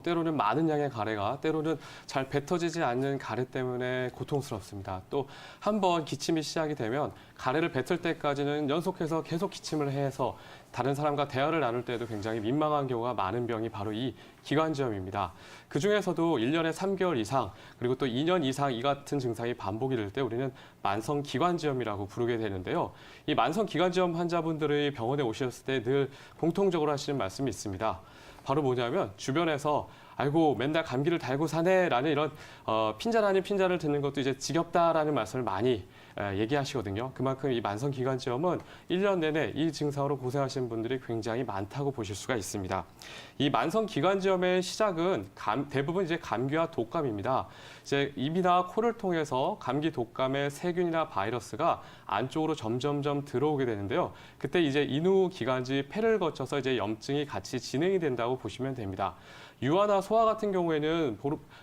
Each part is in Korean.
때로는 많은 양의 가래가, 때로는 잘 뱉어지지 않는 가래 때문에 고통스럽습니다. 또 한 번 기침이 시작이 되면 가래를 뱉을 때까지는 연속해서 계속 기침을 해서 다른 사람과 대화를 나눌 때도 굉장히 민망한 경우가 많은 병이 바로 이 기관지염입니다. 그중에서도 1년에 3개월 이상 그리고 또 2년 이상 이 같은 증상이 반복이 될 때 우리는 만성 기관지염이라고 부르게 되는데요. 이 만성 기관지염 환자분들이 병원에 오셨을 때 늘 공통적으로 하시는 말씀이 있습니다. 바로 뭐냐면 주변에서 아이고 맨날 감기를 달고 사네라는 이런 핀잔 아닌 핀잔을 듣는 것도 이제 지겹다라는 말씀을 많이 얘기하시거든요. 그만큼 이 만성 기관지염은 1년 내내 이 증상으로 고생하시는 분들이 굉장히 많다고 보실 수가 있습니다. 이 만성 기관지염의 시작은 대부분 이제 감기와 독감입니다. 이제 입이나 코를 통해서 감기 독감의 세균이나 바이러스가 안쪽으로 점점점 들어오게 되는데요. 그때 이제 인후 기관지 폐를 거쳐서 이제 염증이 같이 진행이 된다고 보시면 됩니다. 유아나 소아 같은 경우에는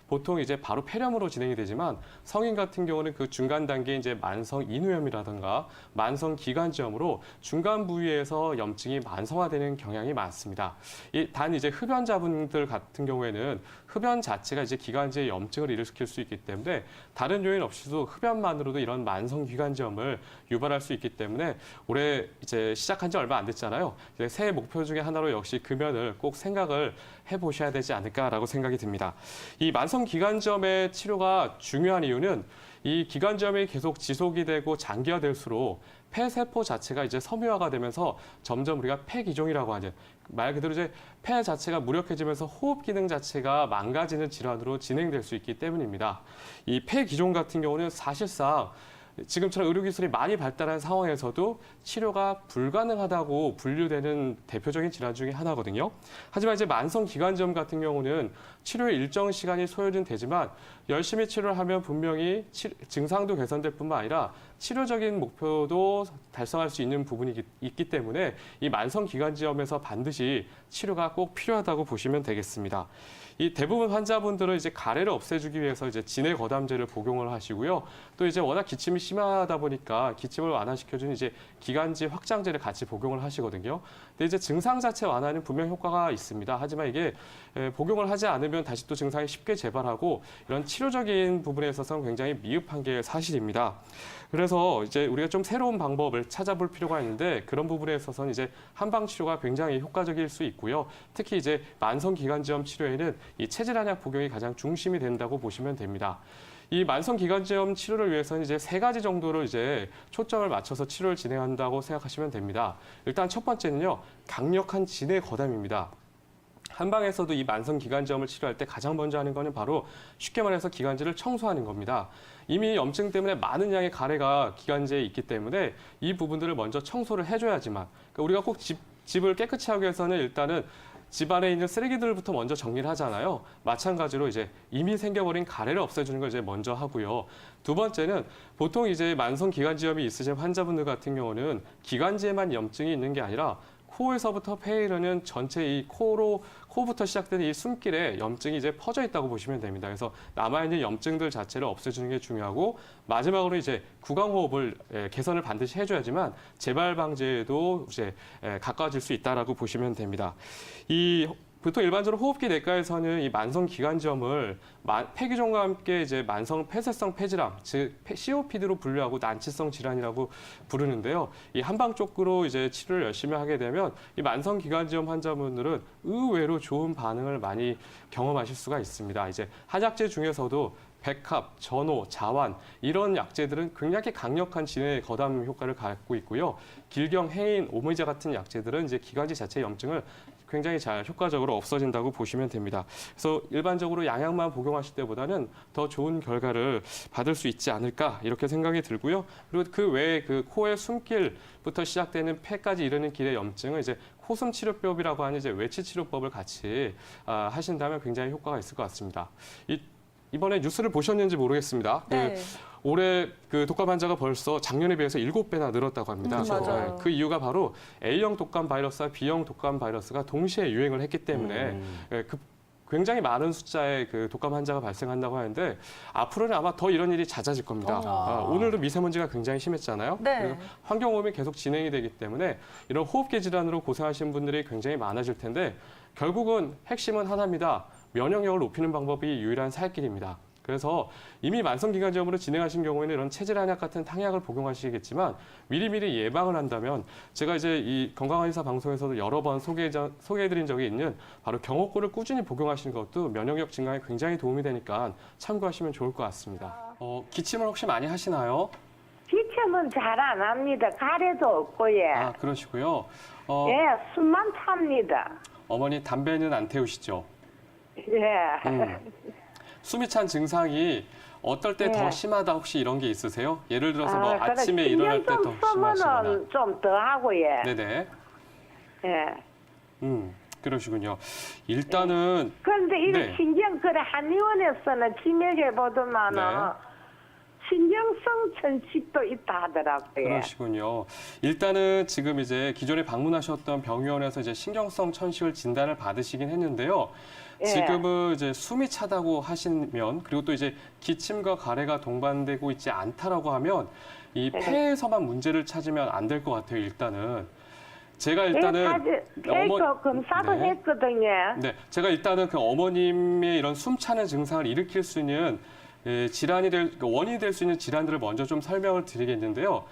보통 이제 바로 폐렴으로 진행이 되지만 성인 같은 경우는 그 중간 단계 이제 만성 인후염이라든가 만성 기관지염으로 중간 부위에서 염증이 만성화되는 경향이 많습니다. 단 이제 흡연자분들 같은 경우에는 흡연 자체가 이제 기관지에 염증을 일으킬 수 있기 때문에 다른 요인 없이도 흡연만으로도 이런 만성 기관지염을 유발할 수 있기 때문에 올해 이제 시작한 지 얼마 안 됐잖아요. 이제 새해 목표 중에 하나로 역시 금연을 꼭 생각을 해보셔야 되지 않을까라고 생각이 듭니다. 이 만성 기관지염의 치료가 중요한 이유는 이 기관지염이 계속 지속이 되고 장기화될수록 폐세포 자체가 이제 섬유화가 되면서 점점 우리가 폐기종이라고 하는 말 그대로 이제 폐 자체가 무력해지면서 호흡 기능 자체가 망가지는 질환으로 진행될 수 있기 때문입니다. 이 폐기종 같은 경우는 사실상 지금처럼 의료기술이 많이 발달한 상황에서도 치료가 불가능하다고 분류되는 대표적인 질환 중에 하나거든요. 하지만 이제 만성 기관지염 같은 경우는 치료에 일정 시간이 소요는 되지만 열심히 치료를 하면 분명히 증상도 개선될 뿐만 아니라 치료적인 목표도 달성할 수 있는 부분이 있기 때문에 이 만성 기관지염에서 반드시 치료가 꼭 필요하다고 보시면 되겠습니다. 이 대부분 환자분들은 이제 가래를 없애주기 위해서 이제 진해 거담제를 복용을 하시고요. 또 이제 워낙 기침이 심하다 보니까 기침을 완화시켜주는 이제 기관지 확장제를 같이 복용을 하시거든요. 근데 이제 증상 자체 완화는 분명 효과가 있습니다. 하지만 이게 복용을 하지 않으면 다시 또 증상이 쉽게 재발하고 이런 치료적인 부분에 있어서는 굉장히 미흡한 게 사실입니다. 그래서 이제 우리가 좀 새로운 방법을 찾아볼 필요가 있는데 그런 부분에 있어서는 이제 한방 치료가 굉장히 효과적일 수 있고요. 특히 이제 만성 기관지염 치료에는 이 체질 한약 복용이 가장 중심이 된다고 보시면 됩니다. 이 만성 기관지염 치료를 위해서는 이제 3가지 정도를 이제 초점을 맞춰서 치료를 진행한다고 생각하시면 됩니다. 일단 첫 번째는요, 강력한 진해 거담입니다. 한방에서도 이 만성 기관지염을 치료할 때 가장 먼저 하는 거는 바로 쉽게 말해서 기관지를 청소하는 겁니다. 이미 염증 때문에 많은 양의 가래가 기관지에 있기 때문에 이 부분들을 먼저 청소를 해줘야지만 그러니까 우리가 꼭 집을 깨끗이 하기 위해서는 일단은 집 안에 있는 쓰레기들부터 먼저 정리를 하잖아요. 마찬가지로 이제 이미 생겨버린 가래를 없애주는 걸 이제 먼저 하고요. 두 번째는 보통 이제 만성 기관지염이 있으신 환자분들 같은 경우는 기관지에만 염증이 있는 게 아니라 코에서부터 폐에 이르는 전체 이 코부터 시작되는 이 숨길에 염증이 이제 퍼져 있다고 보시면 됩니다. 그래서 남아있는 염증들 자체를 없애주는 게 중요하고 마지막으로 이제 구강호흡을 개선을 반드시 해줘야지만 재발 방지에도 이제 가까워질 수 있다라고 보시면 됩니다. 보통 일반적으로 호흡기 내과에서는 이 만성 기관지염을 폐기종과 함께 이제 만성 폐쇄성 폐질환, 즉 COPD로 분류하고 난치성 질환이라고 부르는데요. 이 한방 쪽으로 이제 치료를 열심히 하게 되면 이 만성 기관지염 환자분들은 의외로 좋은 반응을 많이 경험하실 수가 있습니다. 이제 한약재 중에서도 백합, 전호, 자완 이런 약재들은 굉장히 강력한 진해 거담 효과를 갖고 있고요. 길경, 해인, 오미자 같은 약재들은 이제 기관지 자체 염증을 굉장히 잘 효과적으로 없어진다고 보시면 됩니다. 그래서 일반적으로 양약만 복용하실 때보다는 더 좋은 결과를 받을 수 있지 않을까 이렇게 생각이 들고요. 그리고 그 외에 그 코의 숨길부터 시작되는 폐까지 이르는 길의 염증은 이제 코숨 치료법이라고 하는 이제 외치 치료법을 같이 하신다면 굉장히 효과가 있을 것 같습니다. 이번에 뉴스를 보셨는지 모르겠습니다. 네. 올해 그 독감 환자가 벌써 작년에 비해서 7배나 늘었다고 합니다. 맞아요. 그 이유가 바로 A형 독감 바이러스와 B형 독감 바이러스가 동시에 유행을 했기 때문에 굉장히 많은 숫자의 그 독감 환자가 발생한다고 하는데 앞으로는 아마 더 이런 일이 잦아질 겁니다. 오늘도 미세먼지가 굉장히 심했잖아요. 네. 그래서 환경오염이 계속 진행이 되기 때문에 이런 호흡기 질환으로 고생하시는 분들이 굉장히 많아질 텐데 결국은 핵심은 하나입니다. 면역력을 높이는 방법이 유일한 살 길입니다. 그래서 이미 만성기관지염으로 진행하신 경우에는 이런 체질 한약 같은 탕약을 복용하시겠지만 미리미리 예방을 한다면 제가 이제 이 건강한의사 방송에서도 여러 번 소개해드린 적이 있는 바로 경옥고를 꾸준히 복용하시는 것도 면역력 증강에 굉장히 도움이 되니까 참고하시면 좋을 것 같습니다. 기침을 혹시 많이 하시나요? 기침은 잘 안 합니다. 가래도 없고, 예. 아, 그러시고요. 예, 숨만 찹니다. 어머니 담배는 안 태우시죠? 예. 숨이 찬 증상이 어떨 때 더 예. 심하다 혹시 이런 게 있으세요? 예를 들어서 뭐 그래, 아침에 일어날 때 더 신경 좀 심하시거나. 쓰면은 좀 더 하고, 예. 네네. 예. 그러시군요. 일단은 그런데 이거 네. 신경, 그래, 한의원에서는 치매해보더만은 네. 신경성 천식도 있다 하더라고요. 그러시군요. 일단은 지금 이제 기존에 방문하셨던 병원에서 이제 신경성 천식을 진단을 받으시긴 했는데요. 예. 지금은 이제 숨이 차다고 하시면 그리고 또 이제 기침과 가래가 동반되고 있지 않다라고 하면 이 네. 폐에서만 문제를 찾으면 안 될 것 같아요. 일단은 제가 일단은 검사도 네. 했거든요. 네, 제가 일단은 그 어머님의 이런 숨차는 증상을 일으킬 수 있는 원인이 될 수 있는 질환들을 먼저 좀 설명을 드리겠는데요.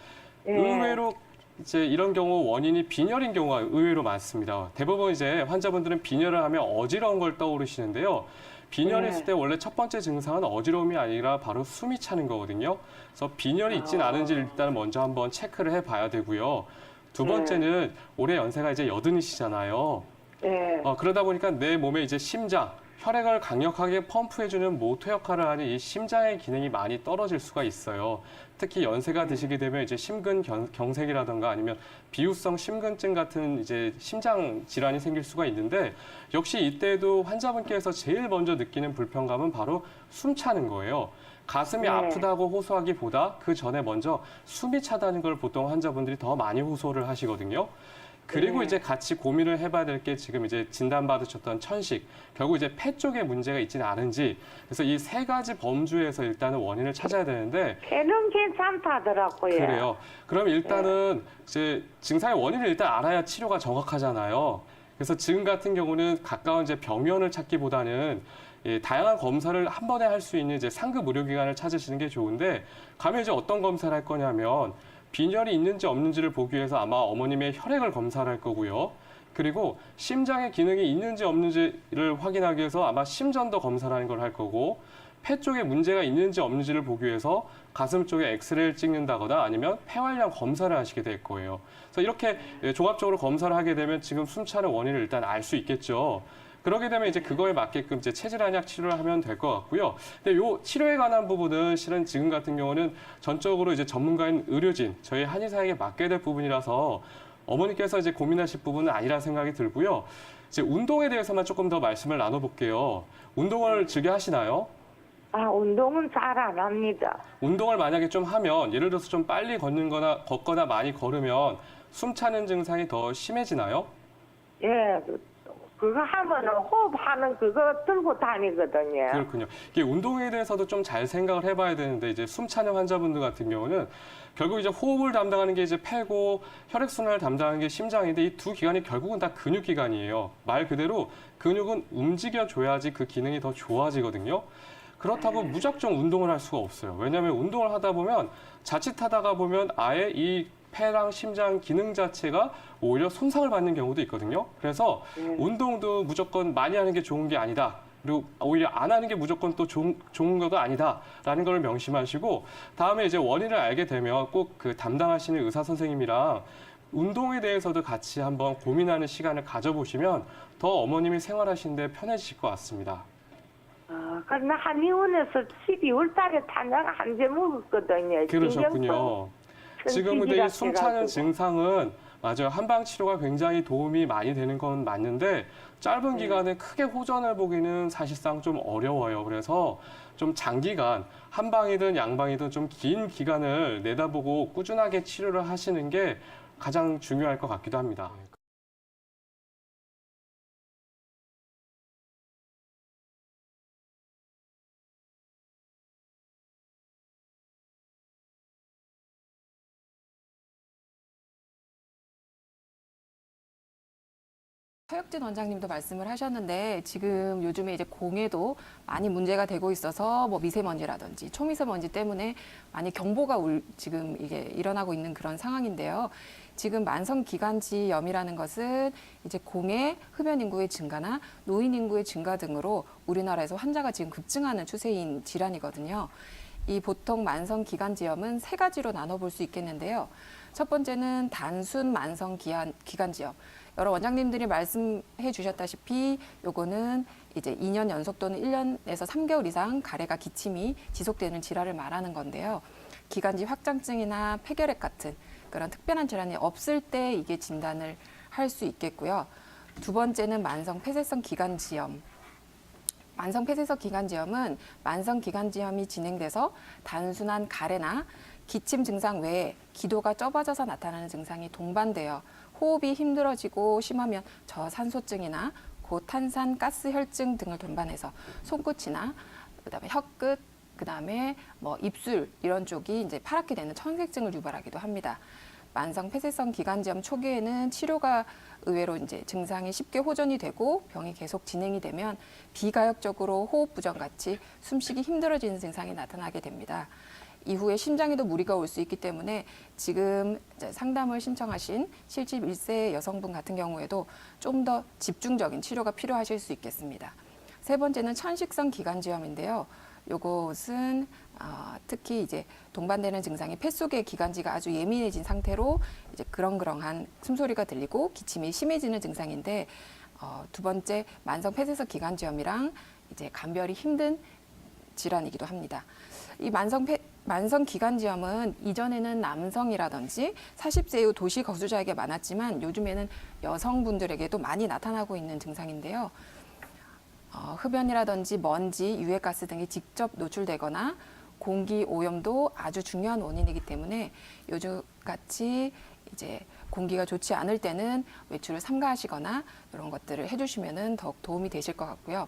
예. 의외로 이제 이런 경우 원인이 빈혈인 경우가 의외로 많습니다. 대부분 이제 환자분들은 빈혈을 하면 어지러운 걸 떠오르시는데요. 빈혈했을 때 원래 첫 번째 증상은 어지러움이 아니라 바로 숨이 차는 거거든요. 그래서 빈혈이 있진 않은지 일단 먼저 한번 체크를 해봐야 되고요. 두 번째는 올해 연세가 이제 80이시잖아요. 예. 그러다 보니까 내 몸에 이제 심장, 혈액을 강력하게 펌프해주는 모터 역할을 하는 이 심장의 기능이 많이 떨어질 수가 있어요. 특히 연세가 드시게 되면 이제 심근경색이라든가 아니면 비후성 심근증 같은 이제 심장 질환이 생길 수가 있는데 역시 이때도 환자분께서 제일 먼저 느끼는 불편감은 바로 숨 차는 거예요. 가슴이 아프다고 호소하기보다 그 전에 먼저 숨이 차다는 걸 보통 환자분들이 더 많이 호소를 하시거든요. 그리고 이제 같이 고민을 해봐야 될 게 지금 이제 진단받으셨던 천식, 결국 이제 폐 쪽에 문제가 있지는 않은지, 그래서 이 세 가지 범주에서 일단은 원인을 찾아야 되는데, 폐는 괜찮다더라고요. 그래요. 그럼 일단은 이제 증상의 원인을 일단 알아야 치료가 정확하잖아요. 그래서 지금 같은 경우는 가까운 이제 병원을 찾기보다는 다양한 검사를 한 번에 할 수 있는 이제 상급 의료기관을 찾으시는 게 좋은데, 가면 이제 어떤 검사를 할 거냐면, 빈혈이 있는지 없는지를 보기 위해서 아마 어머님의 혈액을 검사를 할 거고요. 그리고 심장의 기능이 있는지 없는지를 확인하기 위해서 아마 심전도 검사를 하는 걸 할 거고, 폐 쪽에 문제가 있는지 없는지를 보기 위해서 가슴 쪽에 엑스레이를 찍는다거나 아니면 폐활량 검사를 하시게 될 거예요. 그래서 이렇게 종합적으로 검사를 하게 되면 지금 숨차는 원인을 일단 알 수 있겠죠. 그러게 되면 이제 그거에 맞게끔 이제 체질 한약 치료를 하면 될 것 같고요. 근데 요 치료에 관한 부분은 실은 지금 같은 경우는 전적으로 이제 전문가인 의료진, 저희 한의사에게 맡게 될 부분이라서 어머니께서 이제 고민하실 부분은 아니라 생각이 들고요. 이제 운동에 대해서만 조금 더 말씀을 나눠볼게요. 운동을 즐겨 하시나요? 아, 운동은 잘 안 합니다. 운동을 만약에 좀 하면 예를 들어서 좀 빨리 걷거나 많이 걸으면 숨 차는 증상이 더 심해지나요? 예, 그거 하면은 호흡하는 그거 들고 다니거든요. 그렇군요. 이게 운동에 대해서도 좀 잘 생각을 해봐야 되는데 이제 숨 차는 환자분들 같은 경우는 결국 이제 호흡을 담당하는 게 이제 폐고 혈액순환을 담당하는 게 심장인데 이 두 기관이 결국은 다 근육 기관이에요. 말 그대로 근육은 움직여줘야지 그 기능이 더 좋아지거든요. 그렇다고 무작정 운동을 할 수가 없어요. 왜냐하면 운동을 하다 보면 자칫하다가 보면 아예 이 폐랑 심장 기능 자체가 오히려 손상을 받는 경우도 있거든요. 그래서 운동도 무조건 많이 하는 게 좋은 게 아니다. 그리고 오히려 안 하는 게 무조건 또 좋은 거가 아니다라는 걸 명심하시고 다음에 이제 원인을 알게 되면 꼭 그 담당하시는 의사 선생님이랑 운동에 대해서도 같이 한번 고민하는 시간을 가져보시면 더 어머님이 생활하시는데 편해지실 것 같습니다. 아, 그나 한의원에서 12월 달에 탄약 한 제 먹었거든요. 그러셨군요. 지금 근데 이 숨 차는 해가지고. 증상은 맞아요. 한방 치료가 굉장히 도움이 많이 되는 건 맞는데 짧은 기간에 크게 호전을 보기는 사실상 좀 어려워요. 그래서 좀 장기간 한방이든 양방이든 좀 긴 기간을 내다보고 꾸준하게 치료를 하시는 게 가장 중요할 것 같기도 합니다. 서혁진 원장님도 말씀을 하셨는데 지금 요즘에 이제 공해도 많이 문제가 되고 있어서 뭐 미세먼지라든지 초미세먼지 때문에 많이 경보가 지금 이게 일어나고 있는 그런 상황인데요. 지금 만성기관지염이라는 것은 이제 공해, 흡연 인구의 증가나 노인 인구의 증가 등으로 우리나라에서 환자가 지금 급증하는 추세인 질환이거든요. 이 보통 만성기관지염은 세 가지로 나눠볼 수 있겠는데요. 첫 번째는 단순 만성기관지염. 여러 원장님들이 말씀해 주셨다시피 요거는 이제 2년 연속 또는 1년에서 3개월 이상 가래가 기침이 지속되는 질환을 말하는 건데요. 기관지 확장증이나 폐결핵 같은 그런 특별한 질환이 없을 때 이게 진단을 할 수 있겠고요. 두 번째는 만성폐쇄성 기관지염. 만성폐쇄성 기관지염은 만성기관지염이 진행돼서 단순한 가래나 기침 증상 외에 기도가 좁아져서 나타나는 증상이 동반되어 호흡이 힘들어지고 심하면 저산소증이나 고탄산 가스 혈증 등을 동반해서 손끝이나 그다음에 혀끝, 그다음에 뭐 입술 이런 쪽이 이제 파랗게 되는 청색증을 유발하기도 합니다. 만성 폐쇄성 기관지염 초기에는 치료가 의외로 이제 증상이 쉽게 호전이 되고 병이 계속 진행이 되면 비가역적으로 호흡 부정 같이 숨쉬기 힘들어지는 증상이 나타나게 됩니다. 이후에 심장에도 무리가 올 수 있기 때문에 지금 이제 상담을 신청하신 71세 여성분 같은 경우에도 좀 더 집중적인 치료가 필요하실 수 있겠습니다. 세 번째는 천식성 기관지염인데요. 요것은 특히 이제 동반되는 증상이 폐 속의 기관지가 아주 예민해진 상태로 이제 그렁그렁한 숨소리가 들리고 기침이 심해지는 증상인데 두 번째 만성 폐쇄성 기관지염이랑 이제 감별이 힘든 질환이기도 합니다. 이 만성 기관지염은 이전에는 남성이라든지 40세 이후 도시 거주자에게 많았지만 요즘에는 여성분들에게도 많이 나타나고 있는 증상인데요. 흡연이라든지 먼지, 유해가스 등이 직접 노출되거나 공기 오염도 아주 중요한 원인이기 때문에 요즘같이 이제 공기가 좋지 않을 때는 외출을 삼가하시거나 이런 것들을 해주시면 더욱 도움이 되실 것 같고요.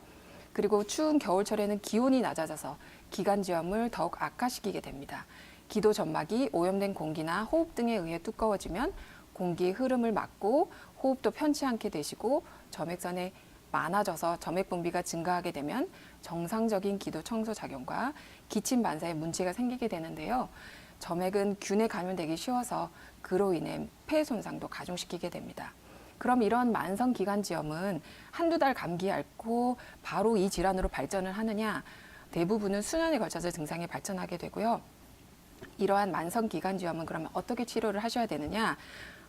그리고 추운 겨울철에는 기온이 낮아져서 기관지염을 더욱 악화시키게 됩니다. 기도 점막이 오염된 공기나 호흡 등에 의해 두꺼워지면 공기의 흐름을 막고 호흡도 편치 않게 되시고 점액선에 많아져서 점액 분비가 증가하게 되면 정상적인 기도 청소 작용과 기침 반사에 문제가 생기게 되는데요. 점액은 균에 감염되기 쉬워서 그로 인해 폐 손상도 가중시키게 됩니다. 그럼 이런 만성기관지염은 한두 달 감기 앓고 바로 이 질환으로 발전을 하느냐? 대부분은 수년에 걸쳐서 증상이 발전하게 되고요. 이러한 만성기관지염은 그러면 어떻게 치료를 하셔야 되느냐?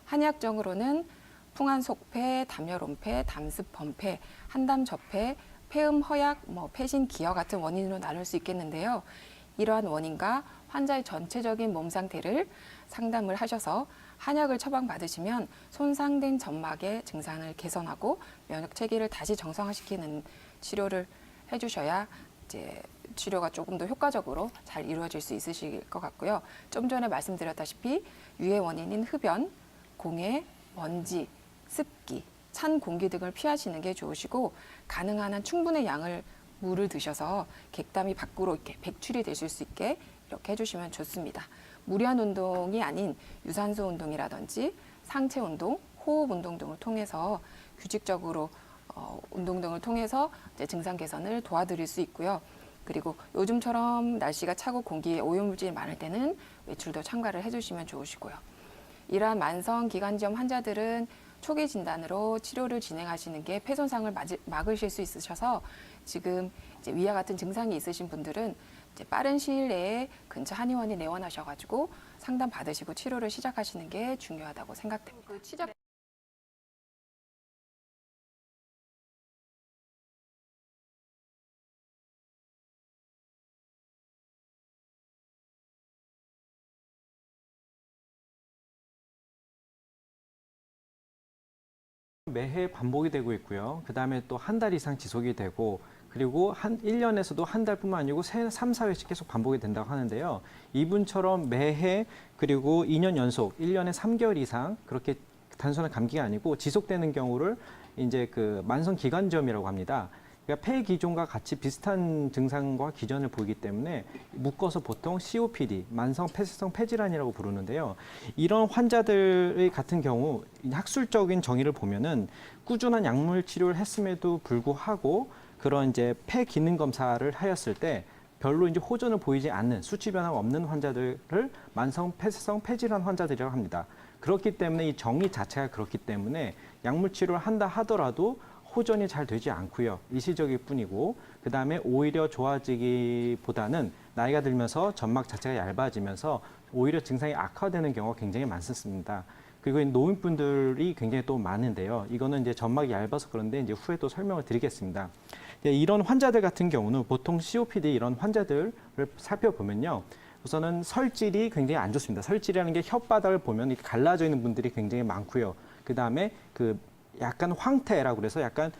한의학적으로는 풍한속폐, 담열온폐, 담습번폐, 한담접폐, 폐음 허약, 폐신기여 같은 원인으로 나눌 수 있겠는데요. 이러한 원인과 환자의 전체적인 몸 상태를 상담을 하셔서 한약을 처방받으시면 손상된 점막의 증상을 개선하고 면역 체계를 다시 정상화시키는 치료를 해주셔야 이제 치료가 조금 더 효과적으로 잘 이루어질 수 있으실 것 같고요. 좀 전에 말씀드렸다시피 유해 원인인 흡연, 공해, 먼지, 습기, 찬 공기 등을 피하시는 게 좋으시고 가능한 한 충분한 양을 물을 드셔서 객담이 밖으로 이렇게 배출이 되실 수 있게 이렇게 해주시면 좋습니다. 무리한 운동이 아닌 유산소 운동이라든지 상체 운동, 호흡 운동 등을 통해서 규칙적으로 운동 등을 통해서 이제 증상 개선을 도와드릴 수 있고요. 그리고 요즘처럼 날씨가 차고 공기에 오염물질이 많을 때는 외출도 참가를 해주시면 좋으시고요. 이러한 만성 기관지염 환자들은 초기 진단으로 치료를 진행하시는 게 폐 손상을 막으실 수 있으셔서 지금 이제 위와 같은 증상이 있으신 분들은 이제 빠른 시일 내에 근처 한의원에 내원하셔가지고 상담 받으시고 치료를 시작하시는 게 중요하다고 생각됩니다. 매해 반복이 되고 있고요. 그다음에 또 한 달 이상 지속이 되고 그리고 1년에서도 한 달뿐만 아니고 3, 4회씩 계속 반복이 된다고 하는데요. 이분처럼 매해 그리고 2년 연속 1년에 3개월 이상 그렇게 단순한 감기가 아니고 지속되는 경우를 이제 그 만성 기관지염이라고 합니다. 그러니까 폐 기존과 같이 비슷한 증상과 기전을 보이기 때문에 묶어서 보통 COPD, 만성 폐쇄성 폐질환이라고 부르는데요. 이런 환자들 같은 경우 학술적인 정의를 보면은 꾸준한 약물 치료를 했음에도 불구하고 그런 이제 폐 기능 검사를 하였을 때 별로 이제 호전을 보이지 않는 수치 변화가 없는 환자들을 만성 폐쇄성 폐질환 환자들이라고 합니다. 그렇기 때문에 이 정의 자체가 그렇기 때문에 약물 치료를 한다 하더라도 호전이 잘 되지 않고요. 일시적일 뿐이고 그다음에 오히려 좋아지기보다는 나이가 들면서 점막 자체가 얇아지면서 오히려 증상이 악화되는 경우가 굉장히 많습니다. 그리고 노인분들이 굉장히 또 많은데요. 이거는 이제 점막이 얇아서 그런데 이제 후에 또 설명을 드리겠습니다. 이런 환자들 같은 경우는 보통 COPD 이런 환자들을 살펴보면요. 우선은 설질이 굉장히 안 좋습니다. 설질이라는 게 혓바닥을 보면 이렇게 갈라져 있는 분들이 굉장히 많고요. 그다음에 그 약간 황태라고 그래서 약간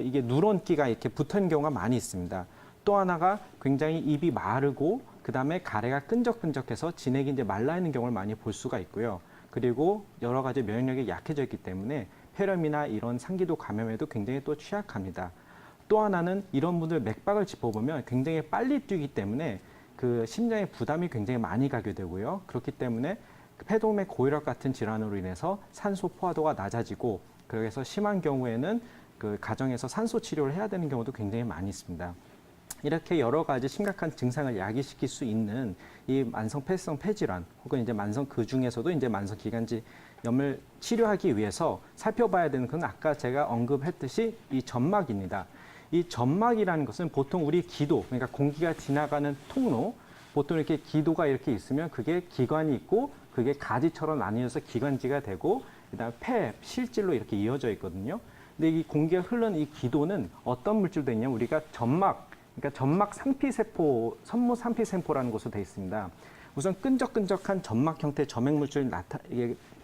이게 누런기가 이렇게 붙어 있는 경우가 많이 있습니다. 또 하나가 굉장히 입이 마르고 그다음에 가래가 끈적끈적해서 진액이 이제 말라 있는 경우를 많이 볼 수가 있고요. 그리고 여러 가지 면역력이 약해져 있기 때문에 폐렴이나 이런 상기도 감염에도 굉장히 또 취약합니다. 또 하나는 이런 분들 맥박을 짚어보면 굉장히 빨리 뛰기 때문에 그 심장에 부담이 굉장히 많이 가게 되고요. 그렇기 때문에 폐동맥 고혈압 같은 질환으로 인해서 산소 포화도가 낮아지고 그래서 심한 경우에는 그 가정에서 산소 치료를 해야 되는 경우도 굉장히 많이 있습니다. 이렇게 여러 가지 심각한 증상을 야기시킬 수 있는 이 만성 폐쇄성 폐질환 혹은 이제 만성 그 중에서도 이제 만성 기관지 염을 치료하기 위해서 살펴봐야 되는 건 아까 제가 언급했듯이 이 점막입니다. 이 점막이라는 것은 보통 우리 기도, 그러니까 공기가 지나가는 통로, 보통 이렇게 기도가 이렇게 있으면 그게 기관이 있고 그게 가지처럼 나뉘어서 기관지가 되고 그다음에 폐, 실질로 이렇게 이어져 있거든요. 근데 이 공기가 흐르는 이 기도는 어떤 물질로 되어 있냐면 우리가 점막, 그러니까 점막 상피세포, 선무 상피세포라는 것으로 되어 있습니다. 우선 끈적끈적한 점막 형태의 점액 물질을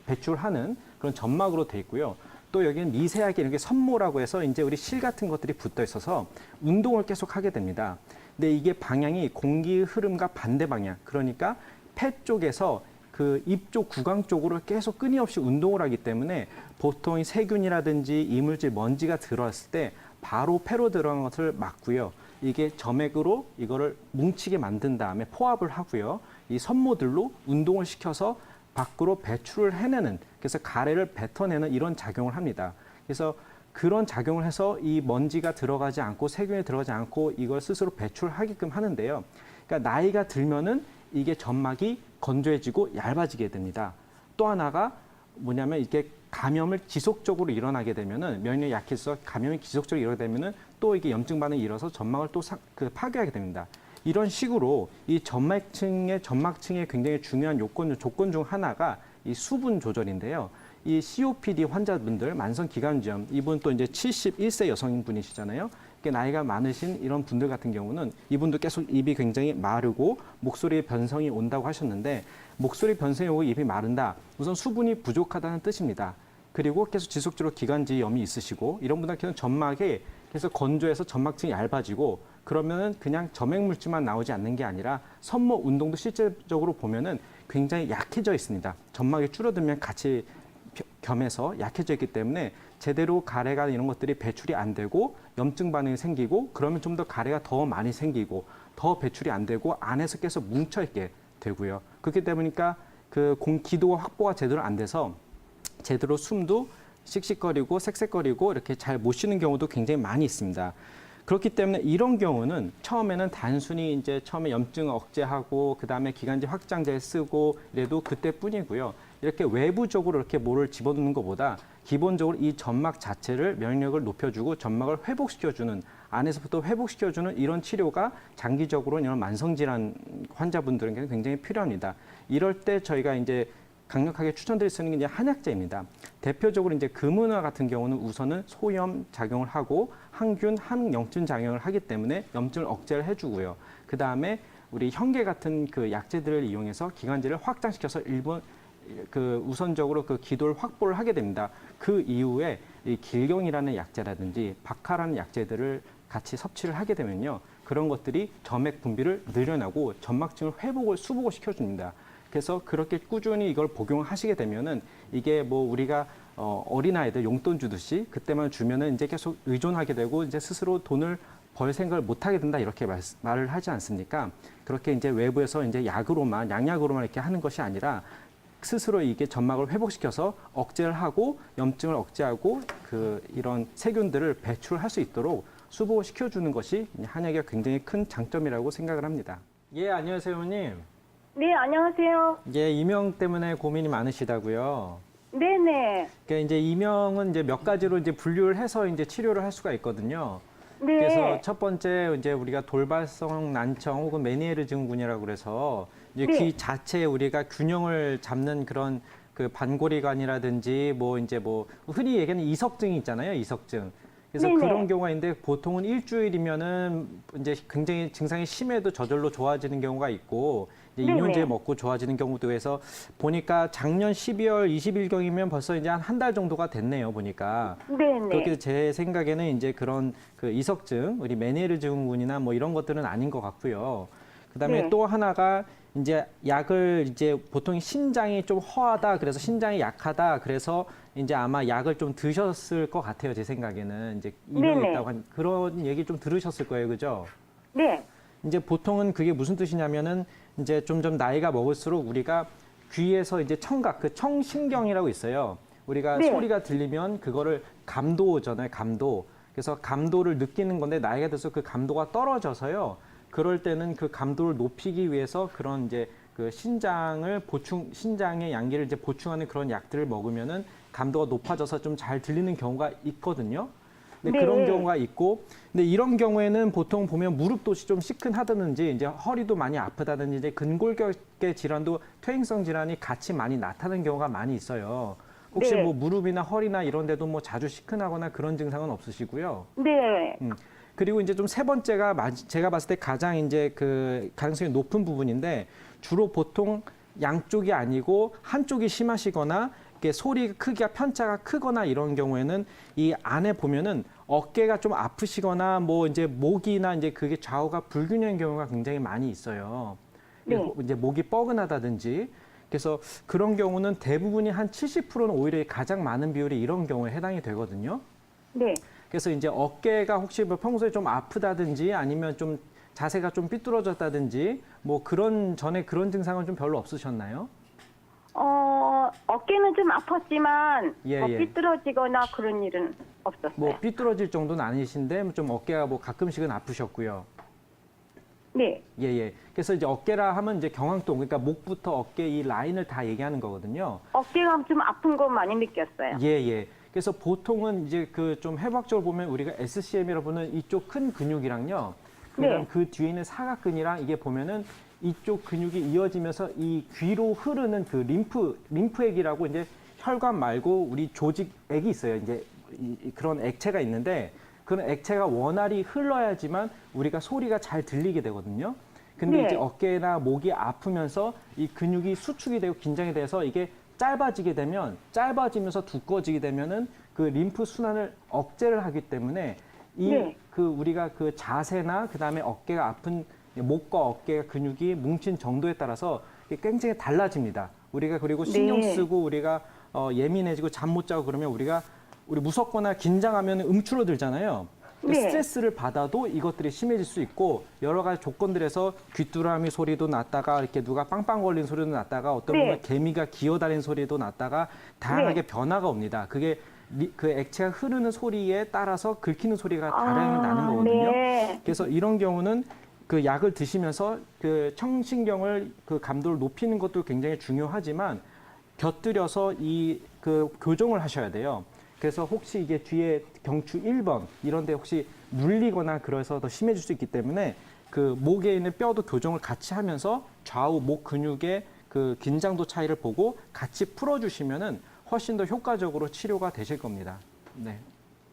배출하는 그런 점막으로 되어 있고요. 또 여기는 미세하게 이렇게 선모라고 해서 이제 우리 실 같은 것들이 붙어 있어서 운동을 계속 하게 됩니다. 근데 이게 방향이 공기 흐름과 반대 방향, 그러니까 폐 쪽에서 그 입 쪽 구강 쪽으로 계속 끊임없이 운동을 하기 때문에 보통 세균이라든지 이물질, 먼지가 들어왔을 때 바로 폐로 들어간 것을 막고요. 이게 점액으로 이거를 뭉치게 만든 다음에 포압을 하고요. 이 선모들로 운동을 시켜서 밖으로 배출을 해내는, 그래서 가래를 뱉어내는 이런 작용을 합니다. 그래서 그런 작용을 해서 이 먼지가 들어가지 않고 세균이 들어가지 않고 이걸 스스로 배출하게끔 하는데요. 그러니까 나이가 들면은 이게 점막이 건조해지고 얇아지게 됩니다. 또 하나가 뭐냐면 이게 감염을 지속적으로 일어나게 되면은 면역력이 약해서 감염이 지속적으로 일어나게 되면은 또 이게 염증 반응이 일어서 점막을 또 파괴하게 됩니다. 이런 식으로 이 점막층의 굉장히 중요한 조건 중 하나가 이 수분 조절인데요. 이 COPD 환자분들, 만성기관지염, 이분 또 이제 71세 여성분이시잖아요. 나이가 많으신 이런 분들 같은 경우는 이분도 계속 입이 굉장히 마르고 목소리 변성이 온다고 하셨는데 목소리 변성이 오고 입이 마른다. 우선 수분이 부족하다는 뜻입니다. 그리고 계속 지속적으로 기관지염이 있으시고 이런 분들은 점막에 계속 건조해서 점막층이 얇아지고 그러면은 그냥 점액 물질만 나오지 않는 게 아니라 선모 운동도 실질적으로 보면은 굉장히 약해져 있습니다. 점막이 줄어들면 같이 겸해서 약해져 있기 때문에 제대로 가래가 이런 것들이 배출이 안 되고 염증 반응이 생기고 그러면 좀 더 가래가 더 많이 생기고 더 배출이 안 되고 안에서 계속 뭉쳐 있게 되고요. 그렇기 때문이니까 기도가 확보가 제대로 안 돼서 제대로 숨도 씩씩거리고 색색거리고 이렇게 잘 못 쉬는 경우도 굉장히 많이 있습니다. 그렇기 때문에 이런 경우는 처음에는 단순히 이제 처음에 염증을 억제하고 그다음에 기관지 확장제 쓰고 이래도 그때뿐이고요. 이렇게 외부적으로 이렇게 뭐를 집어넣는 것보다 기본적으로 이 점막 자체를 면역력을 높여주고 점막을 회복시켜주는 안에서부터 회복시켜주는 이런 치료가 장기적으로 이런 만성질환 환자분들에게는 굉장히 필요합니다. 이럴 때 저희가 이제 강력하게 추천드릴 수 있는 게 이제 한약재입니다. 대표적으로 이제 금은화 같은 경우는 우선은 소염 작용을 하고 항균, 항염증 작용을 하기 때문에 염증을 억제를 해주고요. 그 다음에 우리 현계 같은 그 약재들을 이용해서 기관지를 확장시켜서 우선적으로 그 기도를 확보를 하게 됩니다. 그 이후에 이 길경이라는 약재라든지 박하라는 약재들을 같이 섭취를 하게 되면요. 그런 것들이 점액 분비를 늘려나고 점막층을 수복을 시켜줍니다. 그래서 그렇게 꾸준히 이걸 복용하시게 되면은 이게 뭐 우리가 어린아이들 용돈 주듯이 그때만 주면은 이제 계속 의존하게 되고 이제 스스로 돈을 벌 생각을 못 하게 된다 이렇게 말을 하지 않습니까? 그렇게 이제 외부에서 이제 약으로만 양약으로만 이렇게 하는 것이 아니라 스스로 이게 점막을 회복시켜서 억제를 하고 염증을 억제하고 이런 세균들을 배출할 수 있도록 수보시켜주는 것이 한약의 굉장히 큰 장점이라고 생각을 합니다. 예, 안녕하세요, 어머님. 네, 안녕하세요. 예, 이명 때문에 고민이 많으시다고요. 네네. 그러니까 이제 이명은 이제 몇 가지로 이제 분류를 해서 이제 치료를 할 수가 있거든요. 네. 그래서 첫 번째 이제 우리가 돌발성 난청 혹은 메니에르 증후군이라고 그래서 이제 네. 귀 자체에 우리가 균형을 잡는 그런 그 반고리관이라든지 뭐 이제 뭐 흔히 얘기하는 이석증이 있잖아요, 이석증. 그래서 네네. 그런 경우가 있는데 보통은 일주일이면은 이제 굉장히 증상이 심해도 저절로 좋아지는 경우가 있고 이제 네네. 이뇨제 먹고 좋아지는 경우도 해서 보니까 작년 12월 20일경이면 벌써 이제 한 달 정도가 됐네요, 보니까. 네네. 그렇게 제 생각에는 이제 그런 그 이석증, 우리 메니에르 증후군이나 뭐 이런 것들은 아닌 것 같고요. 그다음에 네. 또 하나가 이제 약을 이제 보통 신장이 좀 허하다, 그래서 신장이 약하다, 그래서 이제 아마 약을 좀 드셨을 것 같아요, 제 생각에는. 이제 이명이 네네. 있다고 한 그런 얘기 좀 들으셨을 거예요, 그죠? 네. 이제 보통은 그게 무슨 뜻이냐면은 이제 점점 나이가 먹을수록 우리가 귀에서 이제 청각, 그 청신경이라고 있어요. 우리가 네. 소리가 들리면 그거를 감도잖아요, 감도. 그래서 감도를 느끼는 건데 나이가 들어서 그 감도가 떨어져서요. 그럴 때는 그 감도를 높이기 위해서 그런 이제 그 신장의 양기를 이제 보충하는 그런 약들을 먹으면은 감도가 높아져서 좀 잘 들리는 경우가 있거든요. 근데 네. 그런 경우가 있고, 근데 이런 경우에는 보통 보면 무릎도 좀 시큰하다든지 이제 허리도 많이 아프다든지 이제 근골격계 질환도 퇴행성 질환이 같이 많이 나타나는 경우가 많이 있어요. 혹시 네. 뭐 무릎이나 허리나 이런 데도 뭐 자주 시큰하거나 그런 증상은 없으시고요. 네. 그리고 이제 좀 세 번째가 제가 봤을 때 가장 이제 그 가능성이 높은 부분인데 주로 보통 양쪽이 아니고 한쪽이 심하시거나 이렇게 소리 크기가 편차가 크거나 이런 경우에는 이 안에 보면은 어깨가 좀 아프시거나 뭐 이제 목이나 이제 그게 좌우가 불균형인 경우가 굉장히 많이 있어요. 네. 이제 목이 뻐근하다든지 그래서 그런 경우는 대부분이 한 70%는 오히려 가장 많은 비율이 이런 경우에 해당이 되거든요. 네. 그래서 이제 어깨가 혹시 뭐 평소에 좀 아프다든지 아니면 좀 자세가 좀 삐뚤어졌다든지 뭐 그런 전에 그런 증상은 좀 별로 없으셨나요? 어깨는 좀 아팠지만 예, 예. 삐뚤어지거나 그런 일은 없었어요. 뭐 삐뚤어질 정도는 아니신데 좀 어깨가 뭐 가끔씩은 아프셨고요. 네. 예, 예. 그래서 이제 어깨라 하면 이제 경황동, 그러니까 목부터 어깨 이 라인을 다 얘기하는 거거든요. 어깨가 좀 아픈 거 많이 느꼈어요. 예, 예. 그래서 보통은 이제 그 좀 해부학적으로 보면 우리가 SCM이라고 보는 이쪽 큰 근육이랑요. 그다음 네. 그 뒤에 있는 사각근이랑 이게 보면은 이쪽 근육이 이어지면서 이 귀로 흐르는 그 림프액이라고 이제 혈관 말고 우리 조직액이 있어요. 이제 그런 액체가 있는데 그런 액체가 원활히 흘러야지만 우리가 소리가 잘 들리게 되거든요. 근데 네. 이제 어깨나 목이 아프면서 이 근육이 수축이 되고 긴장이 돼서 이게 짧아지게 되면 짧아지면서 두꺼워지게 되면은 그 림프 순환을 억제를 하기 때문에 이 네. 그 우리가 그 자세나 그다음에 어깨가 아픈 목과 어깨 근육이 뭉친 정도에 따라서 이게 굉장히 달라집니다. 우리가 그리고 신경 네. 쓰고 우리가 예민해지고 잠 못 자고 그러면 우리 무섭거나 긴장하면 움츠러들잖아요. 네. 스트레스를 받아도 이것들이 심해질 수 있고 여러 가지 조건들에서 귀뚜라미 소리도 났다가 이렇게 누가 빵빵 걸린 소리도 났다가 어떤 네. 분은 개미가 기어다니는 소리도 났다가 다양하게 변화가 옵니다. 그게 그 액체가 흐르는 소리에 따라서 긁히는 소리가 다르게 나는 거거든요. 네. 그래서 이런 경우는 그 약을 드시면서 그 청신경을 그 감도를 높이는 것도 굉장히 중요하지만 곁들여서 이 그 교정을 하셔야 돼요. 그래서 혹시 이게 뒤에 경추 1번 이런 데 혹시 눌리거나 그래서 더 심해질 수 있기 때문에 그 목에 있는 뼈도 교정을 같이 하면서 좌우 목 근육의 그 긴장도 차이를 보고 같이 풀어주시면은 훨씬 더 효과적으로 치료가 되실 겁니다. 네.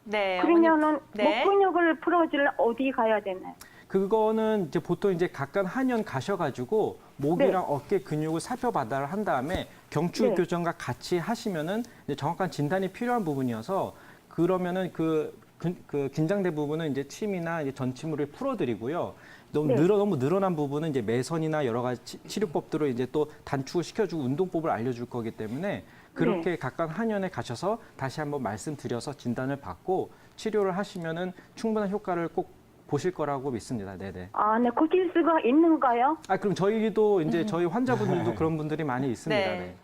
네. 그러면은 네. 목 근육을 풀어주려 어디 가야 되나요? 그거는 이제 보통 이제 각각 한의원 가셔가지고 목이랑 네. 어깨 근육을 살펴봐달라 한 다음에 경추 네. 교정과 같이 하시면은 이제 정확한 진단이 필요한 부분이어서 그러면은 그 긴장된 부분은 이제 침이나 이제 전침으로 풀어드리고요. 너무 네. 너무 늘어난 부분은 이제 매선이나 여러 가지 치료법들을 이제 또 단축을 시켜주고 운동법을 알려줄 거기 때문에 그렇게 각각 한의원에 가셔서 다시 한번 말씀드려서 진단을 받고 치료를 하시면은 충분한 효과를 꼭 보실 거라고 믿습니다. 네네. 아, 네, 고칠 수가 있는가요? 그럼 저희도 이제 저희 환자분들도 그런 분들이 많이 있습니다. 네. 네.